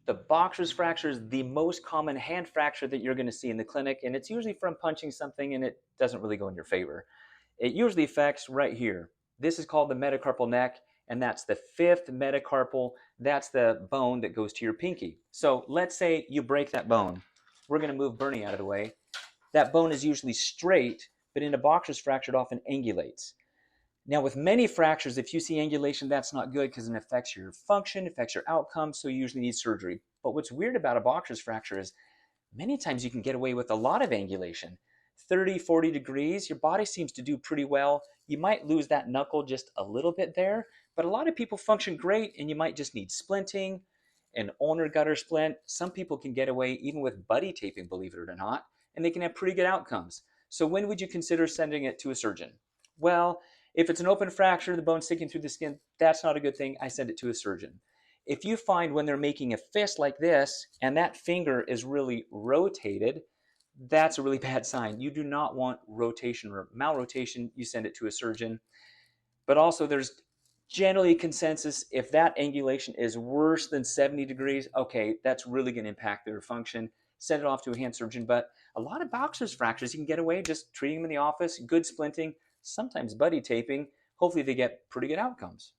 The Boxer's fracture is the most common hand fracture that you're going to see in the clinic, and it's usually from punching something and it doesn't really go in your favor. It usually affects right here. This is called the metacarpal neck, and that's the fifth metacarpal. That's the bone that goes to your pinky. So let's say you break that bone. We're going to move Bernie out of the way. That bone is usually straight, but in a Boxer's fracture, it often angulates. Now, with many fractures, if you see angulation, that's not good because it affects your function, affects your outcome, so you usually need surgery. But what's weird about a Boxer's fracture is many times you can get away with a lot of angulation. 30, 40 degrees, your body seems to do pretty well. You might lose that knuckle just a little bit there, but a lot of people function great, and you might just need splinting, an ulnar gutter splint. Some people can get away even with buddy taping, believe it or not, and they can have pretty good outcomes. So when would you consider sending it to a surgeon? Well, if it's an open fracture, the bone sticking through the skin, that's not a good thing. I send it to a surgeon. If you find when they're making a fist like this and that finger is really rotated, that's a really bad sign. You do not want rotation or malrotation. You send it to a surgeon. But also there's generally a consensus if that angulation is worse than 70 degrees, okay, that's really going to impact their function. Send it off to a hand surgeon. But a lot of Boxer's fractures, you can get away just treating them in the office, good splinting, sometimes buddy taping. Hopefully they get pretty good outcomes.